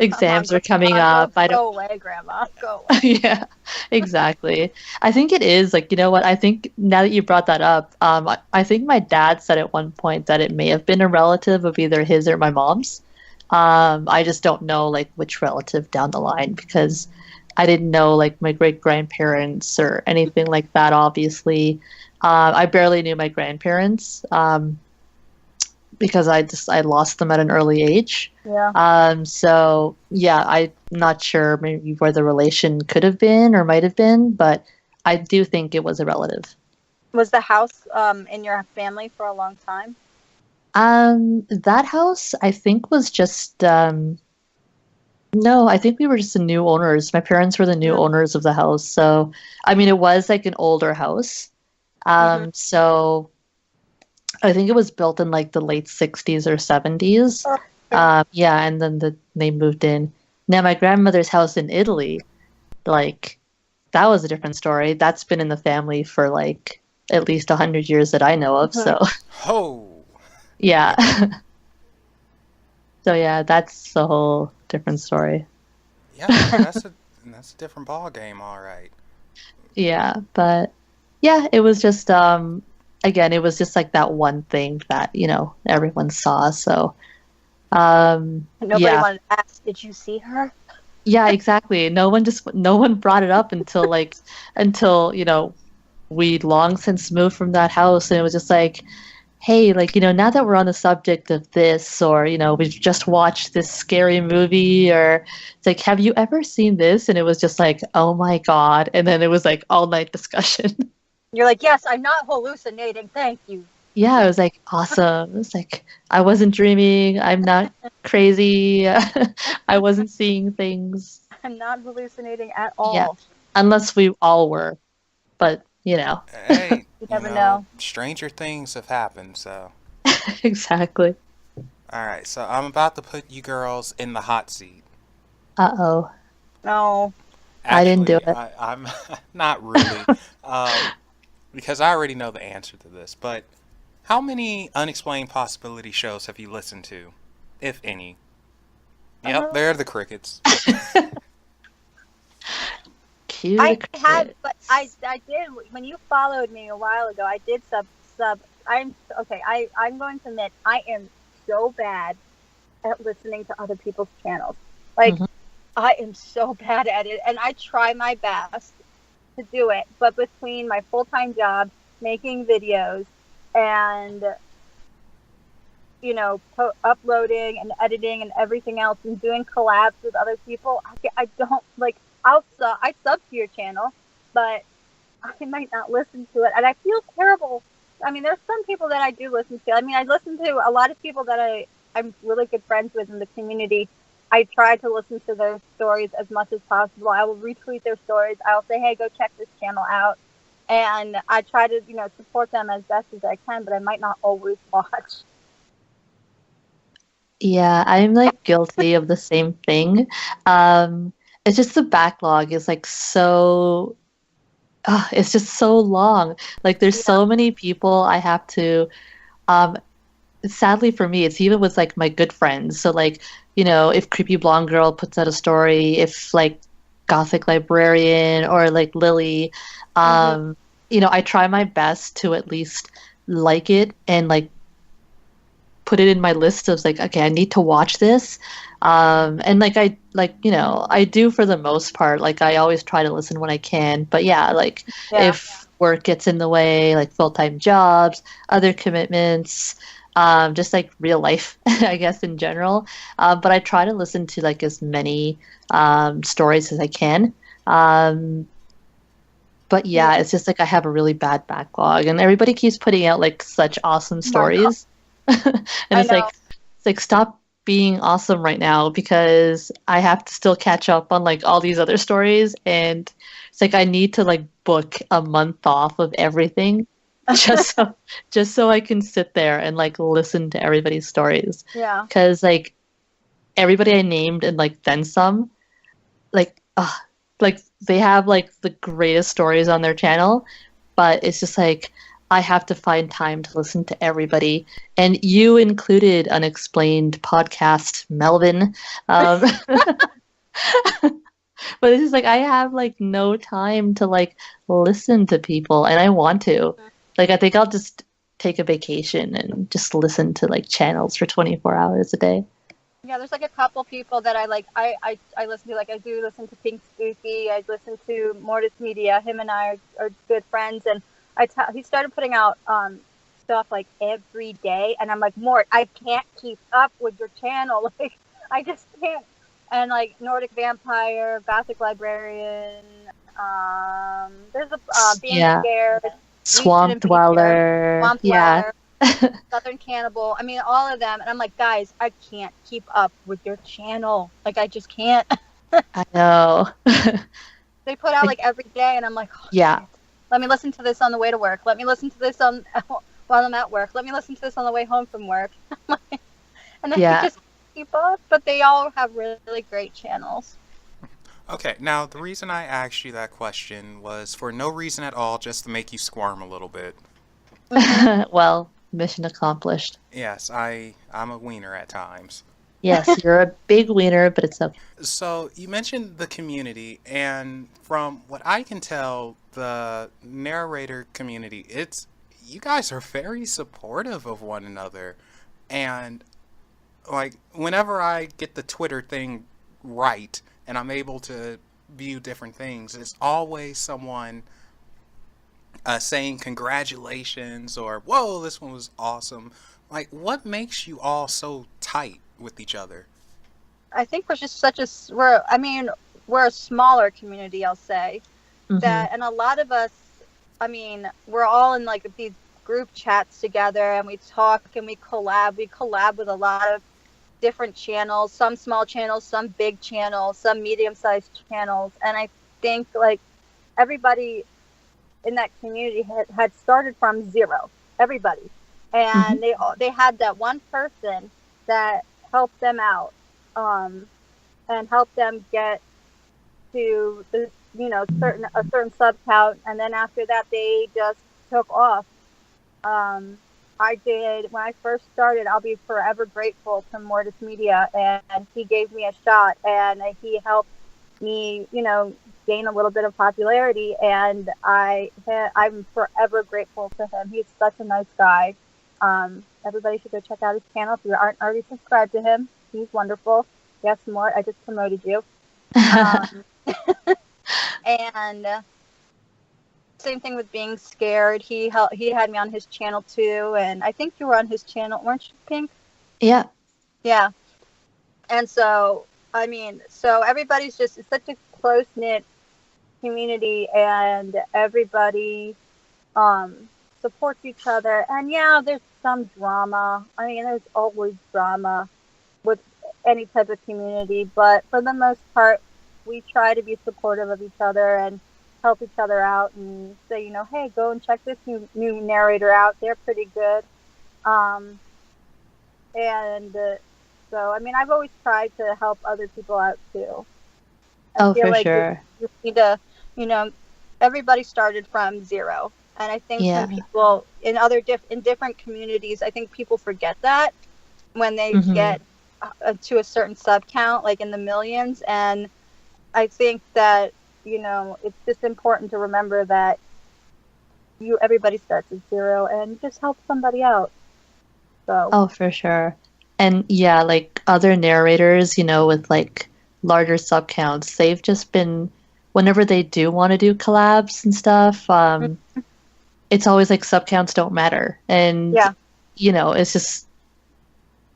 Exams are coming up. Go away, Grandma. Go away. Yeah, exactly. I think it is like, you know what? I think now that you brought that up, I think my dad said at one point that it may have been a relative of either his or my mom's. I just don't know like which relative down the line because I didn't know like my great grandparents or anything like that. Obviously, I barely knew my grandparents because I lost them at an early age. Yeah. So yeah, I'm not sure maybe where the relation could have been or might have been, but I do think it was a relative. Was the house in your family for a long time? That house, I think, was just, no, I think we were just the new owners. My parents were the new owners of the house. So, I mean, it was like an older house. So I think it was built in like the late 60s or 70s. Yeah, and then they moved in. Now, my grandmother's house in Italy, like, that was a different story. That's been in the family for like at least 100 years that I know of. So, yeah. So yeah, that's a whole different story. Yeah, that's a different ball game, all right. Yeah, but yeah, it was just again, it was just like that one thing that, everyone saw. So nobody wanted to ask, did you see her? Yeah, exactly. No one brought it up until we'd long since moved from that house, and it was just like, hey, like, now that we're on the subject of this, or, we've just watched this scary movie, or it's like, have you ever seen this? And it was just like, oh my God. And then it was like all night discussion. You're like, yes, I'm not hallucinating. Thank you. Yeah, it was like, awesome. It was like, I wasn't dreaming. I'm not crazy. I wasn't seeing things. I'm not hallucinating at all. Yeah, unless we all were. But, Hey, you never know. Stranger things have happened, so. Exactly. All right, so I'm about to put you girls in the hot seat. Uh-oh. No. Actually, I didn't do it. I'm not really, because I already know the answer to this, but how many Unexplained Possibility shows have you listened to, if any? Yep, there are the crickets. I had, but I did, when you followed me a while ago, I did sub. I'm going to admit, I am so bad at listening to other people's channels. Like, I am so bad at it, and I try my best to do it, but between my full-time job, making videos, and, uploading and editing and everything else, and doing collabs with other people, I don't, like, I sub to your channel, but I might not listen to it, and I feel terrible. I mean, there's some people that I do listen to. I mean, I listen to a lot of people that I'm really good friends with in the community, I try to listen to their stories as much as possible. I will retweet their stories. I'll say, hey, go check this channel out. And I try to, support them as best as I can, but I might not always watch. Yeah, I'm like guilty of the same thing. It's just the backlog is like so, it's just so long. Like there's so many people I have to, sadly for me, it's even with like my good friends. So like, if Creepy Blonde Girl puts out a story, if like Gothic Librarian or like Lily, I try my best to at least like it and like put it in my list of like, okay, I need to watch this. And like I do for the most part. Like I always try to listen when I can. But yeah, like if work gets in the way, like full-time jobs, other commitments, just like real life, I guess in general. But I try to listen to like as many stories as I can. But yeah, it's just like I have a really bad backlog, and everybody keeps putting out like such awesome stories. And it's like stop being awesome right now because I have to still catch up on like all these other stories, and it's like I need to like book a month off of everything just so I can sit there and like listen to everybody's stories. Yeah. Because like everybody I named and like then some, like they have like the greatest stories on their channel, but it's just like I have to find time to listen to everybody, and you included Unexplained Podcast, Melvin. But it's just like I have like no time to like listen to people, and I want to. Like I think I'll just take a vacation and just listen to like channels for 24 hours a day. Yeah, there's like a couple people that I like. I listen to, like I do listen to PinkSpooky. I listen to Mortis Media. Him and I are good friends, and he started putting out stuff like every day, and I'm like, Mort, I can't keep up with your channel. Like I just can't. And like Nordic Vampire, Gothic Librarian. There's a Being Scared, Swamp Dweller. Swamp Dweller. Southern Cannibal. I mean, all of them. And I'm like, guys, I can't keep up with your channel. Like, I just can't. I know. They put out like every day, and I'm like, yeah. Shit. Let me listen to this on the way to work. Let me listen to this while I'm at work. Let me listen to this on the way home from work. And I just keep up. But they all have really great channels. Okay, now the reason I asked you that question was for no reason at all, just to make you squirm a little bit. Well, mission accomplished. Yes, I'm a wiener at times. Yes, you're a big wiener, but it's okay. So you mentioned the community, and from what I can tell, the narrator community, you guys are very supportive of one another. And like whenever I get the Twitter thing right and I'm able to view different things, it's always someone saying congratulations or whoa, this one was awesome. Like, what makes you all so tight with each other? I think we're just we're a smaller community, I'll say. That, and a lot of us, I mean, we're all in like these group chats together, and we talk and we collab with a lot of different channels, some small channels, some big channels, some medium-sized channels. And I think like everybody in that community had started from zero, everybody. And they had that one person that helped them out, and helped them get to the, a certain sub count. And then after that, they just took off. I did, when I first started, I'll be forever grateful to Mortis Media, and he gave me a shot, and he helped me, gain a little bit of popularity, and I'm forever grateful to him. He's such a nice guy. Everybody should go check out his channel if you aren't already subscribed to him. He's wonderful. Yes, Mort, I just promoted you. And same thing with Being Scared. He had me on his channel too, and I think you were on his channel, weren't you, Pink? Yeah. Yeah. And so, I mean, everybody's it's such a close-knit community, and everybody supports each other. And yeah, there's some drama. I mean, there's always drama with any type of community, but for the most part, we try to be supportive of each other and help each other out and say, hey, go and check this new narrator out. They're pretty good. So, I mean, I've always tried to help other people out too. I feel for like sure. you need to, everybody started from zero. And I think some people in in different communities, I think people forget that when they get to a certain sub count, like in the millions. And I think that, it's just important to remember that everybody starts at zero and just help somebody out. So. Oh, for sure. And yeah, like other narrators, with like larger sub counts, they've just been, whenever they do want to do collabs and stuff, it's always like sub counts don't matter. And, it's just,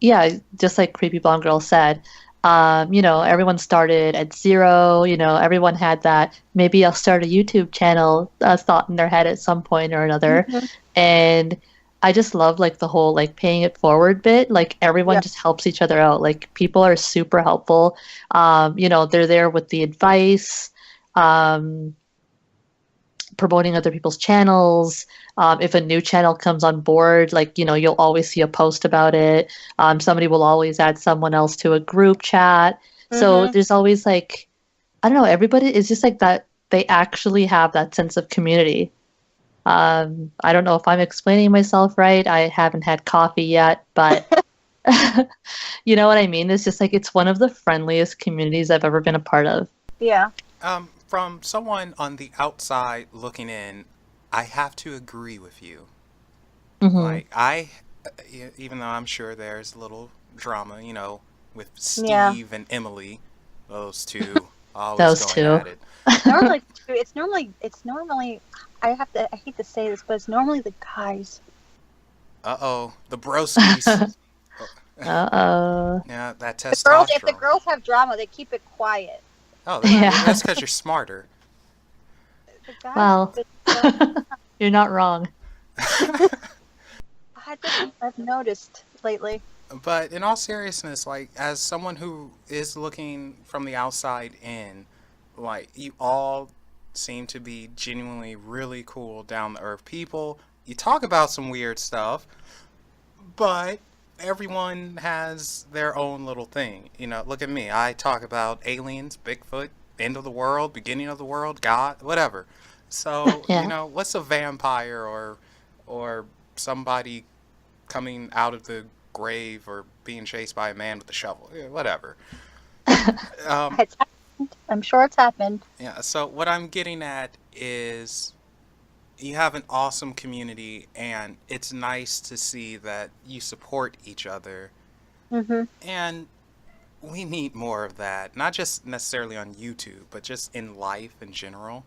just like Creepy Blonde Girl said, everyone started at zero, everyone had that, maybe I'll start a YouTube channel thought in their head at some point or another. And I just love like the whole like paying it forward bit. Like everyone just helps each other out. Like people are super helpful. They're there with the advice, promoting other people's channels. If a new channel comes on board, like, you'll always see a post about it. Somebody will always add someone else to a group chat. So there's always like, I don't know, everybody is just like that. They actually have that sense of community. I don't know if I'm explaining myself right. I haven't had coffee yet, but you know what I mean? It's just like, it's one of the friendliest communities I've ever been a part of. Yeah. From someone on the outside looking in, I have to agree with you. Like, even though I'm sure there's a little drama, with Steve and Emily, those two always going at it. It's normally, I hate to say this, but it's normally the guys. The broskies. Yeah, that testosterone. If the girls have drama, they keep it quiet. Oh, that's because you're smarter. Well, you're not wrong. I've noticed lately. But in all seriousness, like, as someone who is looking from the outside in, like, you all seem to be genuinely really cool, down-to-earth people. You talk about some weird stuff, but everyone has their own little thing. Look at me. I talk about aliens, Bigfoot, end of the world, beginning of the world, God, whatever. So, what's a vampire or somebody coming out of the grave or being chased by a man with a shovel? Whatever. I'm sure it's happened. Yeah, so what I'm getting at is you have an awesome community, and it's nice to see that you support each other. And we need more of that, not just necessarily on YouTube, but just in life in general.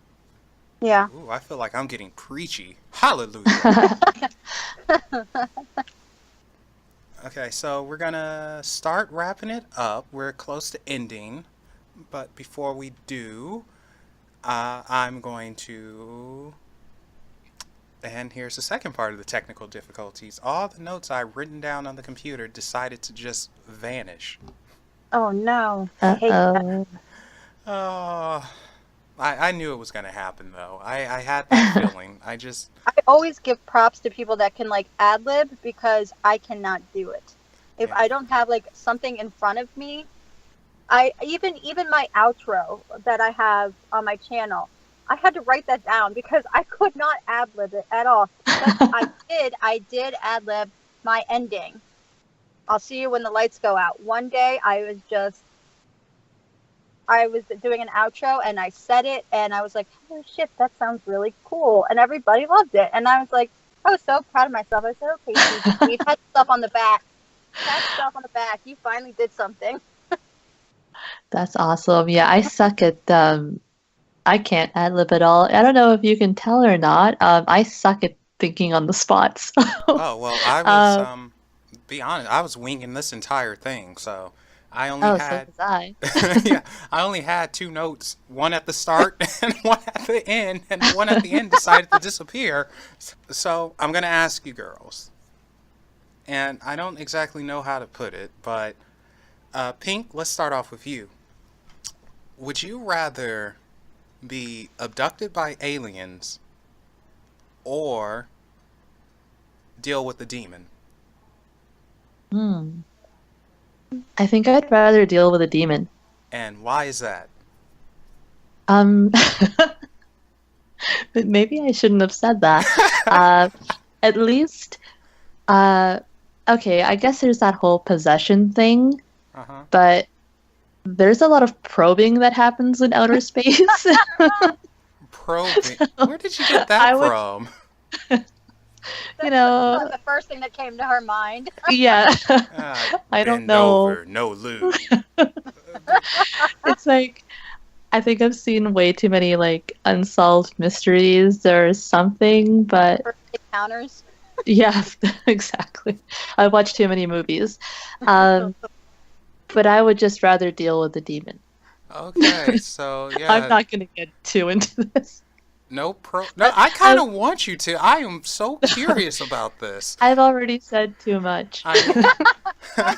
Yeah. Ooh, I feel like I'm getting preachy. Hallelujah. Okay, so we're going to start wrapping it up. We're close to ending. But before we do, I'm going to... And here's the second part of the technical difficulties. All the notes I've written down on the computer decided to just vanish. Oh, no. I hate that. Oh, I knew it was going to happen, though. I had that feeling. I always give props to people that can, like, ad-lib because I cannot do it. If I don't have, like, something in front of me, even my outro that I have on my channel, I had to write that down because I could not ad-lib it at all. But I did ad-lib my ending. I'll see you when the lights go out. One day I was doing an outro and I said it and I was like, oh shit, that sounds really cool. And everybody loved it. And I was like, I was so proud of myself. I said, okay, we've had stuff on the back. You finally did something. That's awesome. Yeah, I suck at I can't ad-lib at all. I don't know if you can tell or not. I suck at thinking on the spots. Oh, well, I was, be honest, I was winging this entire thing, so I only had... so was I. Yeah, I only had 2 notes, one at the start and one at the end, and one at the end decided to disappear. So I'm going to ask you girls, and I don't exactly know how to put it, but Pink, let's start off with you. Would you rather be abducted by aliens or deal with the demon? I think I'd rather deal with a demon. And why is that? But maybe I shouldn't have said that. At least, okay, I guess there's that whole possession thing, but there's a lot of probing that happens in outer space. Probing? Where did you get that from? The first thing that came to her mind. Yeah. I don't know. Over, no lube. It's like, I think I've seen way too many like unsolved mysteries or something, but First encounters. yeah, exactly. I watched too many movies. But I would just rather deal with the demon. Okay, so yeah. I'm not going to get too into this. No, I kind of want you to. I am so curious about this. I've already said too much. I mean, I'm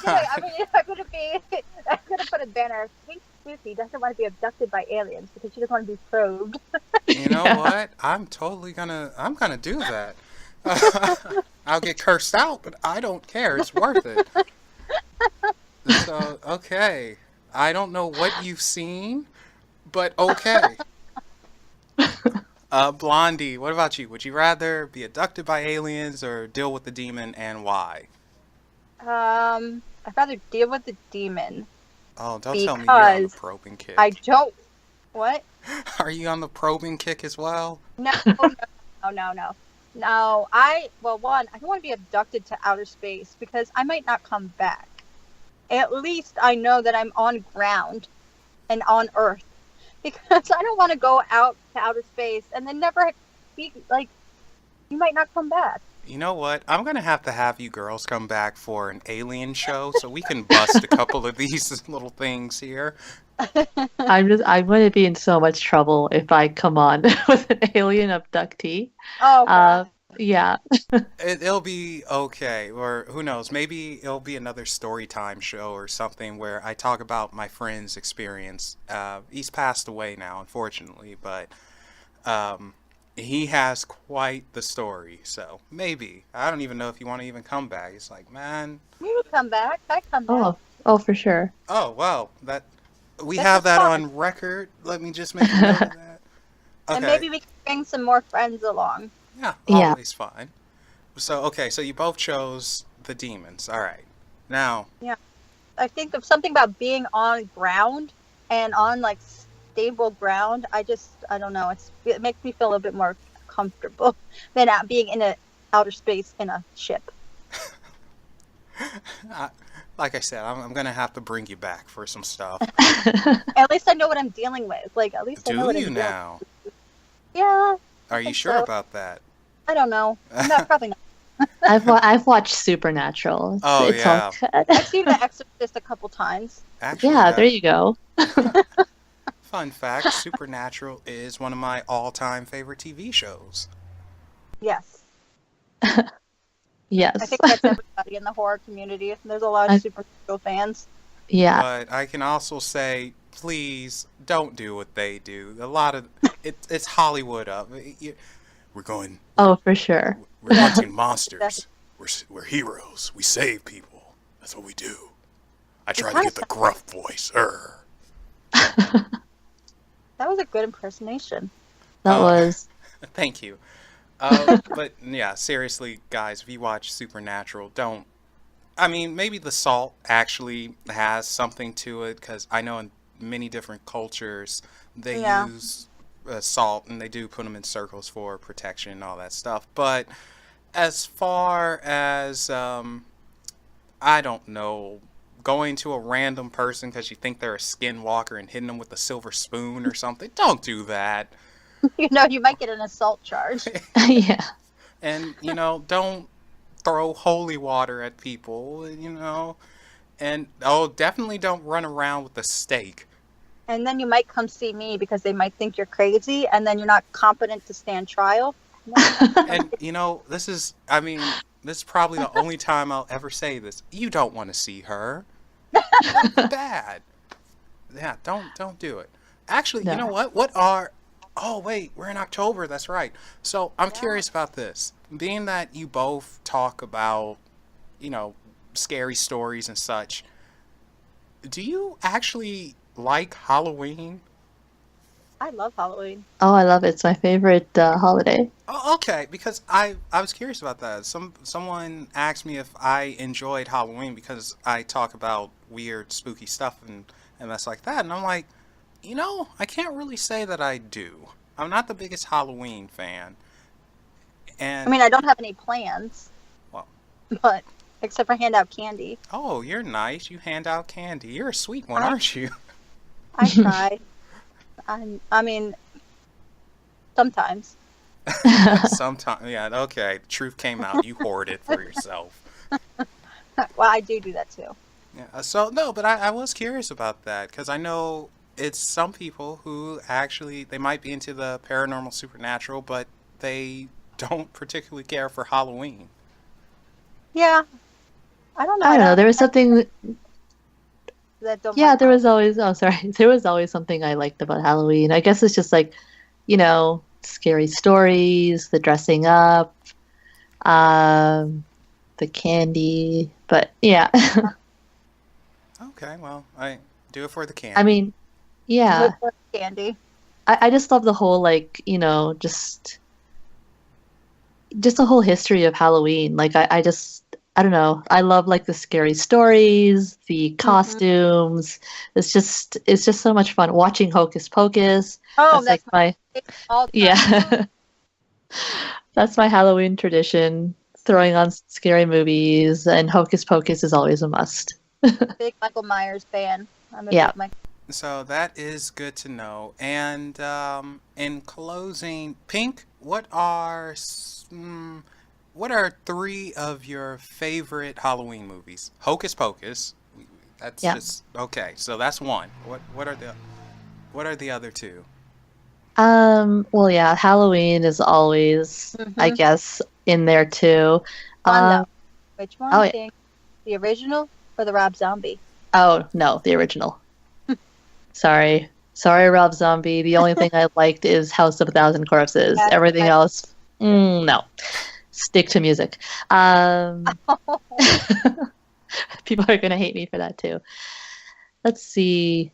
gonna put a banner. PinkSpooky doesn't want to be abducted by aliens because she doesn't want to be probed. You know what? I'm gonna do that. I'll get cursed out, but I don't care. It's worth it. So, okay. I don't know what you've seen, but okay. Blondie, what about you? Would you rather be abducted by aliens or deal with the demon, and why? I'd rather deal with the demon. Oh, don't tell me you're on the probing kick. I don't. What? Are you on the probing kick as well? No. No, I don't want to be abducted to outer space because I might not come back. At least I know that I'm on ground and on Earth. Because I don't want to go out to outer space and then never be, like, you might not come back. You know what? I'm going to have you girls come back for an alien show so we can bust a couple of these little things here. I'm going to be in so much trouble if I come on with an alien abductee. Oh, God. Yeah. It'll be okay, or who knows, maybe it'll be another story time show or something where I talk about my friend's experience. He's passed away now, unfortunately, but he has quite the story, so maybe. I don't even know if you want to even come back. It's like, man. You will come back. I come back. Oh, for sure. Oh, well, we have that on record. Let me just make a note of that. Okay. And maybe we can bring some more friends along. Yeah, always fine. So you both chose the demons. All right. Now. Yeah. I think of something about being on ground and on, like, stable ground. I don't know. It makes me feel a little bit more comfortable than being in outer space in a ship. Like I said, I'm going to have to bring you back for some stuff. At least I know what I'm dealing with. Like, at least I know what I'm dealing with. Do you now? Yeah. Are you sure about that? I don't know. No, probably not. I've watched Supernatural. It's yeah. all good. I've seen The Exorcist a couple times. Actually, yeah, there you go. Fun fact, Supernatural is one of my all-time favorite TV shows. Yes. Yes. I think that's everybody in the horror community. There's a lot of Supernatural fans. Yeah. But I can also say, please don't do what they do. A lot of it's Hollywood up. We're going. Oh, for sure. We're hunting monsters. We're heroes. We save people. That's what we do. I try to get the gruff voice. That was a good impersonation. That was. Thank you. But yeah, seriously, guys, if you watch Supernatural, don't. I mean, maybe the salt actually has something to it, because I know in many different cultures they use salt, and they do put them in circles for protection and all that stuff. But as far as, I don't know, going to a random person because you think they're a Skinwalker and hitting them with a silver spoon or something, don't do that. You know, you might get an assault charge. Yeah. And, don't throw holy water at people, and definitely don't run around with a stake. And then you might come see me because they might think you're crazy, and then you're not competent to stand trial. And this is probably the only time I'll ever say this. You don't want to see her. That's bad. Yeah, don't do it. Actually, you know what? Oh, wait, we're in October. That's right. So I'm curious about this. Being that you both talk about, scary stories and such, do you actually like Halloween? I love Halloween. Oh, I love it. It's my favorite holiday. Oh, okay, because I was curious about that. Someone asked me if I enjoyed Halloween because I talk about weird, spooky stuff and mess like that, and I'm like, I can't really say that I do. I'm not the biggest Halloween fan. And I mean, I don't have any plans. Well, but except for hand out candy. Oh, you're nice. You hand out candy. You're a sweet one, aren't you? I try. I mean, sometimes. Sometimes, yeah. Okay, truth came out. You hoard it for yourself. Well, I do that too. Yeah. So no, but I was curious about that because I know it's some people who actually they might be into the paranormal, supernatural, but they don't particularly care for Halloween. Yeah. I don't know. I don't know. There was something. There was always. Oh, sorry. There was always something I liked about Halloween. I guess it's just like, scary stories, the dressing up, the candy. But yeah. Okay, well, I do it for the candy. I mean, yeah. Candy. I just love the whole just the whole history of Halloween. Like I don't know. I love the scary stories, the costumes. It's just so much fun watching Hocus Pocus. Oh, that's my yeah. That's my Halloween tradition. Throwing on scary movies, and Hocus Pocus is always a must. Big Michael Myers fan. I'm a big Michael. So that is good to know. And in closing, Pink, what are 3 of your favorite Halloween movies? Hocus Pocus. That's just okay. So that's one. What are the other 2? Well, yeah, Halloween is always, I guess, in there too. Which one? The original or the Rob Zombie? Oh no, the original. Sorry, Rob Zombie. The only thing I liked is House of a Thousand Corpses. Everything else, no. Stick to music. People are gonna hate me for that too. Let's see.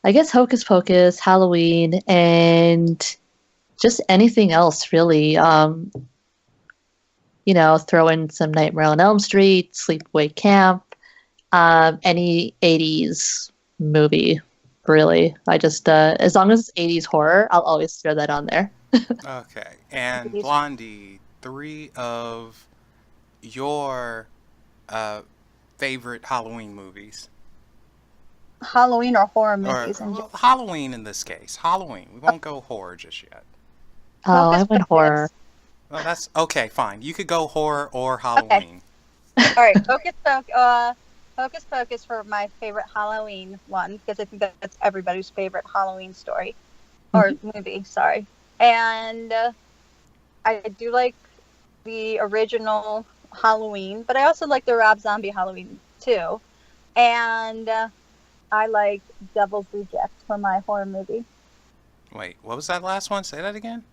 I guess Hocus Pocus, Halloween, and just anything else really. Throw in some Nightmare on Elm Street, Sleepaway Camp, any 80s movie, really. I just, as long as it's 80s horror, I'll always throw that on there. Okay. And Blondie, 3 of your favorite Halloween movies. Halloween or horror movies? Halloween in this case. Halloween. We won't go horror just yet. Oh, I went horror. Well, that's okay. Fine. You could go horror or Halloween. Okay. All right. Hocus Pocus for my favorite Halloween one because I think that's everybody's favorite Halloween story or movie. Sorry. And I do like the original Halloween, but I also like the Rob Zombie Halloween too. And I like Devil's Rejects for my horror movie. Wait, what was that last one? Say that again.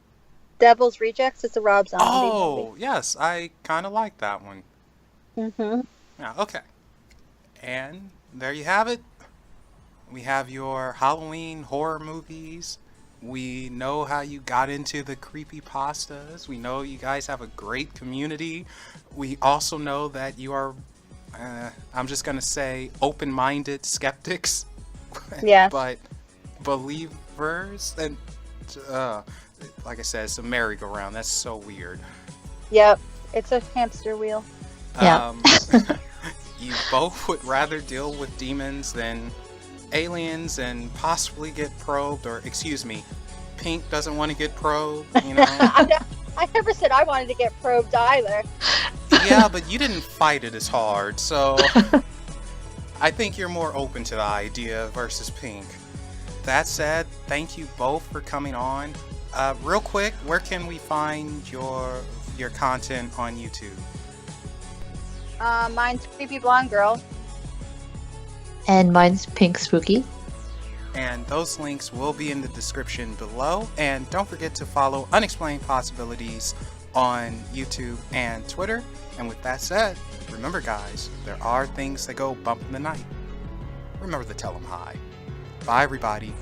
Devil's Rejects is a Rob Zombie movie. Oh, yes. I kind of like that one. Mm-hmm. Yeah, okay. And there you have it. We have your Halloween horror movies. We know how you got into the CreepyPastas. We know you guys have a great community. We also know that you are, I'm just going to say, open-minded skeptics. Yeah. But believers. And like I said, it's a merry-go-round. That's so weird. Yep. It's a hamster wheel. Yeah. You both would rather deal with demons than aliens and possibly get probed, or excuse me, Pink doesn't want to get probed, I never said I wanted to get probed either. Yeah, but you didn't fight it as hard, so I think you're more open to the idea versus Pink. That said, thank you both for coming on. Real quick, where can we find your content on YouTube? Mine's CreepyBlondeGirl. And mine's PinkSpooky. And those links will be in the description below. And don't forget to follow Unexplained Possibilities on YouTube and Twitter. And with that said, remember guys, there are things that go bump in the night. Remember to tell them hi. Bye everybody.